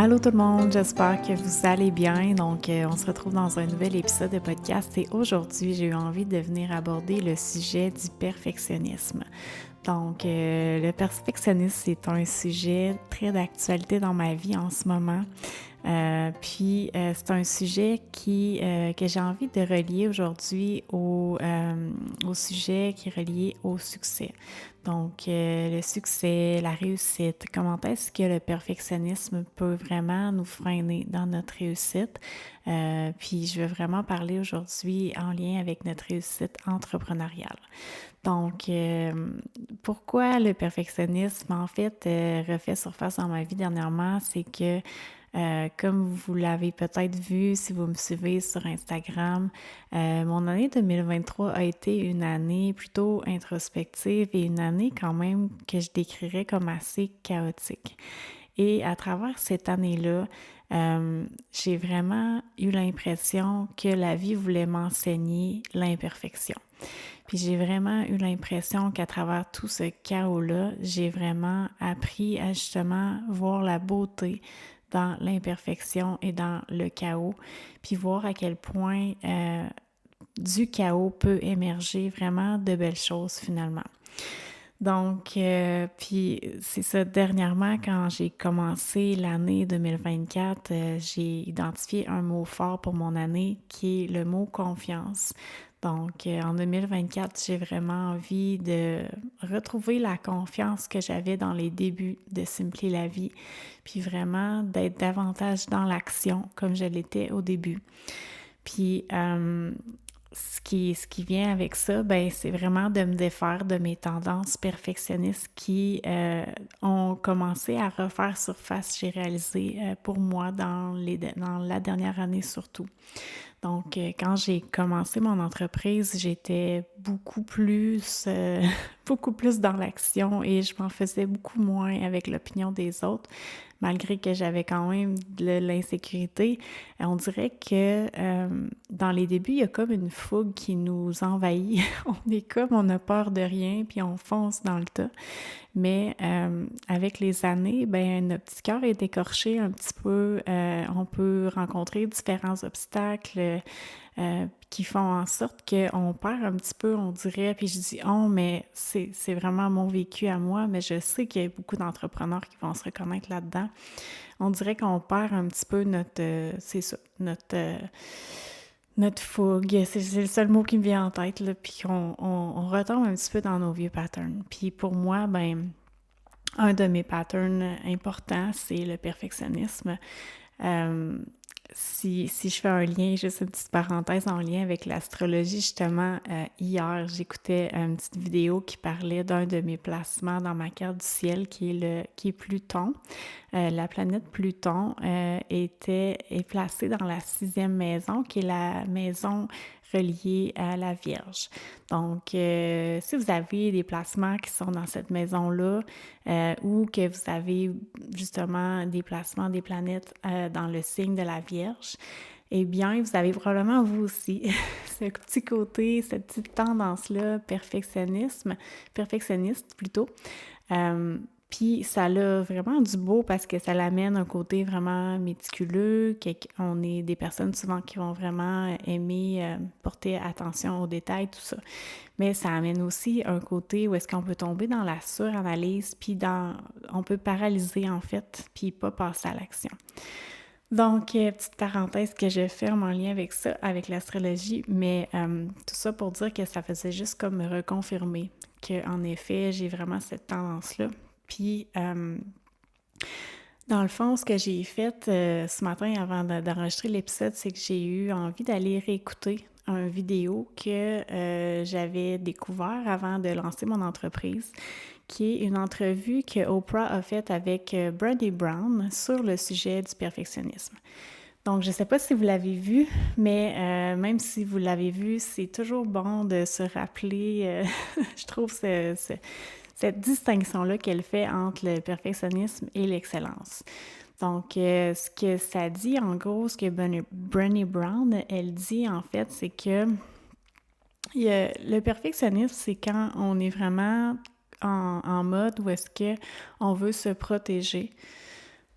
Allô tout le monde, j'espère que vous allez bien. On se retrouve dans un nouvel épisode de podcast et aujourd'hui, j'ai eu envie de venir aborder le sujet du perfectionnisme. Le perfectionnisme, c'est un sujet très d'actualité dans ma vie en ce moment. C'est un sujet que j'ai envie de relier aujourd'hui au sujet qui est relié au succès. Le succès, la réussite, comment est-ce que le perfectionnisme peut vraiment nous freiner dans notre réussite? Je veux vraiment parler aujourd'hui en lien avec notre réussite entrepreneuriale. Donc, euh, Pourquoi le perfectionnisme, en fait, refait surface dans ma vie dernièrement, c'est que comme vous l'avez peut-être vu si vous me suivez sur Instagram, mon année 2023 a été une année plutôt introspective et une année quand même que je décrirais comme assez chaotique. Et à travers cette année-là, j'ai vraiment eu l'impression que la vie voulait m'enseigner l'imperfection. Puis j'ai vraiment eu l'impression qu'à travers tout ce chaos-là, j'ai vraiment appris à justement voir la beauté dans l'imperfection et dans le chaos, puis voir à quel point du chaos peut émerger vraiment de belles choses finalement. Puis c'est ça, dernièrement, quand j'ai commencé l'année 2024, j'ai identifié un mot fort pour mon année qui est le mot confiance. En 2024, j'ai vraiment envie de retrouver la confiance que j'avais dans les débuts de Simply la vie, puis vraiment d'être davantage dans l'action comme je l'étais au début. Puis, ce qui vient avec ça, ben, c'est vraiment de me défaire de mes tendances perfectionnistes qui ont commencé à refaire surface, j'ai réalisé, pour moi dans la dernière année surtout. Quand j'ai commencé mon entreprise, j'étais beaucoup plus dans l'action et je m'en faisais beaucoup moins avec l'opinion des autres, malgré que j'avais quand même de l'insécurité. On dirait que dans les débuts, il y a comme une fougue qui nous envahit. On a peur de rien, puis on fonce dans le tas. Mais avec les années, ben notre petit cœur est écorché un petit peu. On peut rencontrer différents obstacles qui font en sorte qu'on perd un petit peu, on dirait. Puis je dis « on », mais c'est vraiment mon vécu à moi, mais je sais qu'il y a beaucoup d'entrepreneurs qui vont se reconnaître là-dedans. On dirait qu'on perd un petit peu notre fougue, c'est le seul mot qui me vient en tête, là, puis on retombe un petit peu dans nos vieux patterns. Puis pour moi, ben, un de mes patterns importants, c'est le perfectionnisme. Euh, si je fais un lien, juste une petite parenthèse en lien avec l'astrologie, justement, hier, j'écoutais une petite vidéo qui parlait d'un de mes placements dans ma carte du ciel qui est Pluton. La planète Pluton est placée dans la 6e maison, qui est la maison reliée à la Vierge. Si vous avez des placements qui sont dans cette maison-là ou que vous avez justement des placements des planètes dans le signe de la Vierge, eh bien, vous avez probablement vous aussi ce petit côté, cette petite tendance-là, perfectionniste plutôt. Puis ça a vraiment du beau parce que ça l'amène un côté vraiment méticuleux, on est des personnes souvent qui vont vraiment aimer porter attention aux détails, tout ça. Mais ça amène aussi un côté où est-ce qu'on peut tomber dans la suranalyse, on peut paralyser en fait, puis pas passer à l'action. Petite parenthèse que je ferme en lien avec ça, avec l'astrologie, mais tout ça pour dire que ça faisait juste comme me reconfirmer qu'en effet, j'ai vraiment cette tendance-là. Puis, dans le fond, ce que j'ai fait ce matin avant d'enregistrer l'épisode, c'est que j'ai eu envie d'aller réécouter une vidéo que j'avais découvert avant de lancer mon entreprise, qui est une entrevue que Oprah a faite avec Brené Brown sur le sujet du perfectionnisme. Donc, je ne sais pas si vous l'avez vu, mais même si vous l'avez vu, c'est toujours bon de se rappeler, je trouve, cette distinction-là qu'elle fait entre le perfectionnisme et l'excellence. Ce que ça dit, en gros, ce que Brené Brown, elle dit, en fait, c'est que le perfectionnisme, c'est quand on est vraiment en mode où est-ce qu'on veut se protéger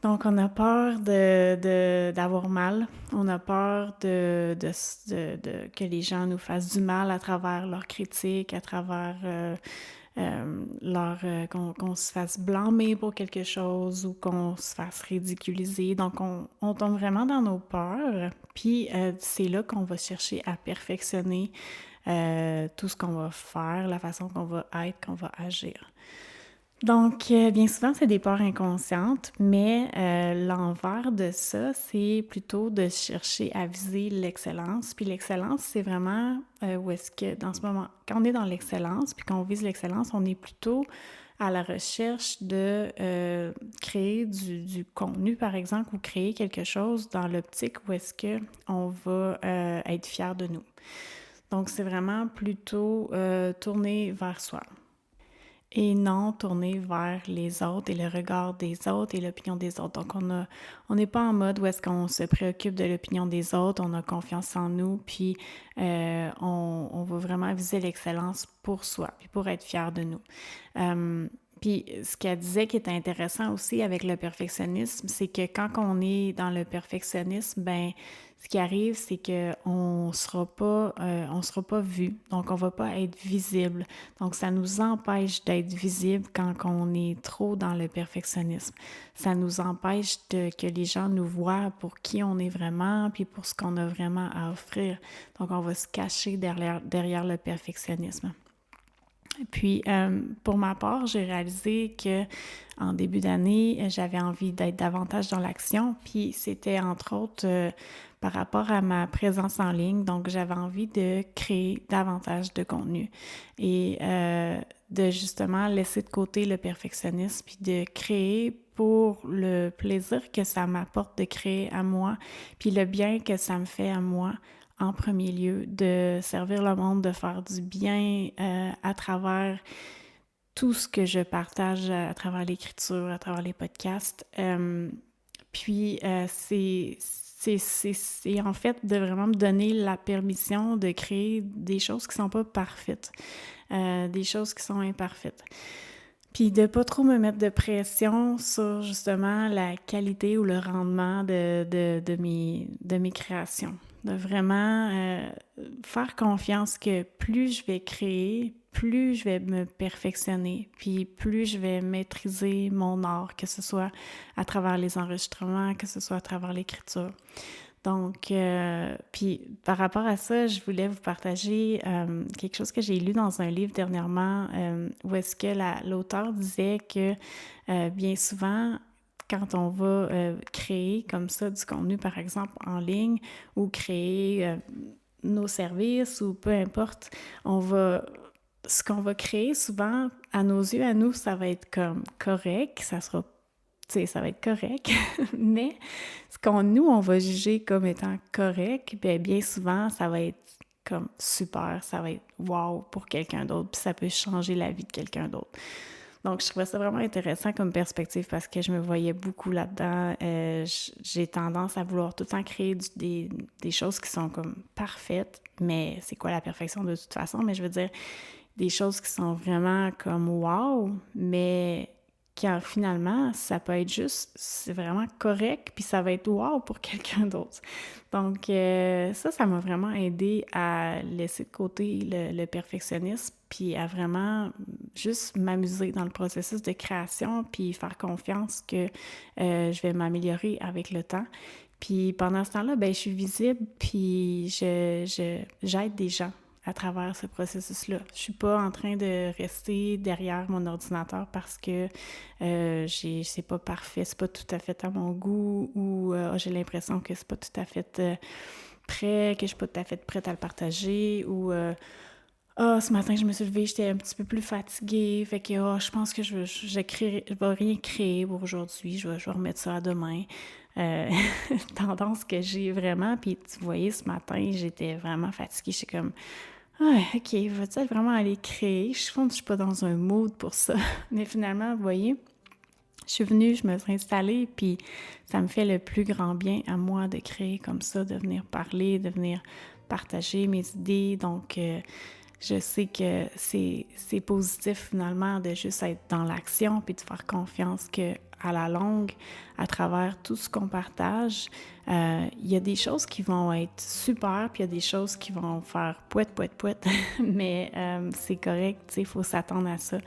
Donc, on a peur d'avoir mal. On a peur que les gens nous fassent du mal à travers leurs critiques, à travers qu'on se fasse blâmer pour quelque chose ou qu'on se fasse ridiculiser. Donc, on tombe vraiment dans nos peurs. Puis, c'est là qu'on va chercher à perfectionner tout ce qu'on va faire, la façon qu'on va être, qu'on va agir. Donc, bien souvent, c'est des peurs inconscientes, mais l'envers de ça, c'est plutôt de chercher à viser l'excellence. Puis l'excellence, c'est vraiment où est-ce que, dans ce moment, quand on est dans l'excellence, puis qu'on vise l'excellence, on est plutôt à la recherche de créer du contenu, par exemple, ou créer quelque chose dans l'optique où est-ce que on va être fier de nous. Donc, c'est vraiment plutôt tourner vers soi et non tourner vers les autres et le regard des autres et l'opinion des autres. Donc, on n'est pas en mode où est-ce qu'on se préoccupe de l'opinion des autres, on a confiance en nous, puis on va vraiment viser l'excellence pour soi, puis pour être fier de nous. Puis ce qu'elle disait qui est intéressant aussi avec le perfectionnisme, c'est que quand on est dans le perfectionnisme, ben ce qui arrive, c'est que on sera pas vu, donc on va pas être visible. Donc ça nous empêche d'être visible quand on est trop dans le perfectionnisme. Ça nous empêche que les gens nous voient pour qui on est vraiment, puis pour ce qu'on a vraiment à offrir. Donc on va se cacher derrière le perfectionnisme. Puis, pour ma part, j'ai réalisé que en début d'année, j'avais envie d'être davantage dans l'action. Puis, c'était entre autres par rapport à ma présence en ligne. Donc, j'avais envie de créer davantage de contenu et de justement laisser de côté le perfectionnisme puis de créer pour le plaisir que ça m'apporte de créer à moi, puis le bien que ça me fait à moi en premier lieu, de servir le monde, de faire du bien à travers tout ce que je partage à travers l'écriture, à travers les podcasts. Puis, c'est en fait de vraiment me donner la permission de créer des choses qui sont pas parfaites, des choses qui sont imparfaites. Puis de pas trop me mettre de pression sur justement la qualité ou le rendement de mes créations. De vraiment faire confiance que plus je vais créer, plus je vais me perfectionner, puis plus je vais maîtriser mon art, que ce soit à travers les enregistrements, que ce soit à travers l'écriture. Donc, puis par rapport à ça, je voulais vous partager quelque chose que j'ai lu dans un livre dernièrement, où est-ce que l'auteur disait que bien souvent, quand on va créer comme ça du contenu, par exemple en ligne, ou créer nos services, ou peu importe, ce qu'on va créer souvent, à nos yeux, à nous, ça va être comme correct, ça sera tu sais, ça va être correct, mais ce nous, on va juger comme étant correct, bien souvent, ça va être comme super, ça va être wow pour quelqu'un d'autre, puis ça peut changer la vie de quelqu'un d'autre. Donc, je trouvais ça vraiment intéressant comme perspective parce que je me voyais beaucoup là-dedans. J'ai tendance à vouloir tout le temps créer des choses qui sont comme parfaites, mais c'est quoi la perfection de toute façon? Mais je veux dire, des choses qui sont vraiment comme wow, mais quand finalement, ça peut être juste, c'est vraiment correct, puis ça va être wow pour quelqu'un d'autre. Donc, ça m'a vraiment aidé à laisser de côté le perfectionnisme, puis à vraiment juste m'amuser dans le processus de création, puis faire confiance que je vais m'améliorer avec le temps. Puis pendant ce temps-là, ben je suis visible, puis j'aide des gens à travers ce processus-là. Je suis pas en train de rester derrière mon ordinateur parce que c'est pas parfait, c'est pas tout à fait à mon goût ou j'ai l'impression que c'est pas tout à fait prêt, que je suis pas tout à fait prête à le partager ou ce matin, je me suis levée, j'étais un petit peu plus fatiguée. Fait que je pense que je vais rien créer pour aujourd'hui. Je vais remettre ça à demain. Euh, Tendance que j'ai vraiment. Puis tu voyais, ce matin, j'étais vraiment fatiguée. J'étais comme, ah, OK, va-t-il vraiment aller créer? Je pense que je suis pas dans un mood pour ça. Mais finalement, vous voyez, je suis venue, je me suis installée, puis ça me fait le plus grand bien à moi de créer comme ça, de venir parler, de venir partager mes idées. Donc, Je sais que c'est positif finalement de juste être dans l'action puis de faire confiance que à la longue, à travers tout ce qu'on partage, il y a des choses qui vont être super, puis il y a des choses qui vont faire pouet, pouet, pouet, mais c'est correct, tu sais, il faut s'attendre à ça.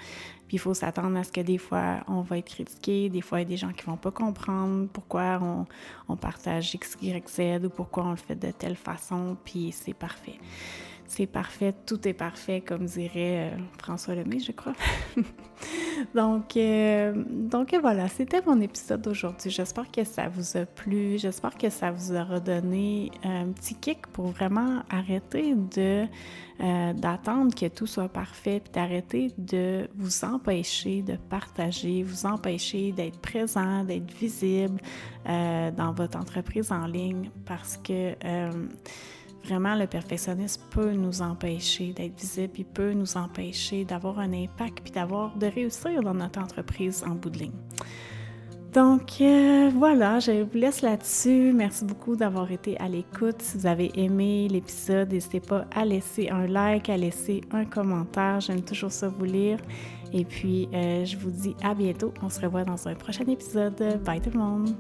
Puis il faut s'attendre à ce que des fois, on va être critiqué, des fois, il y a des gens qui vont pas comprendre pourquoi on partage X, Y, Z ou pourquoi on le fait de telle façon, puis c'est parfait. C'est parfait, tout est parfait, comme dirait François Lemay, je crois. donc voilà, c'était mon épisode d'aujourd'hui. J'espère que ça vous a plu. J'espère que ça vous aura donné un petit kick pour vraiment arrêter d'attendre que tout soit parfait, puis d'arrêter de vous empêcher de partager, vous empêcher d'être présent, d'être visible dans votre entreprise en ligne, parce que vraiment, le perfectionnisme peut nous empêcher d'être visible, il peut nous empêcher d'avoir un impact puis de réussir dans notre entreprise en bout de ligne. Donc voilà, je vous laisse là-dessus. Merci beaucoup d'avoir été à l'écoute. Si vous avez aimé l'épisode, n'hésitez pas à laisser un like, à laisser un commentaire. J'aime toujours ça vous lire. Et puis, je vous dis à bientôt. On se revoit dans un prochain épisode. Bye tout le monde!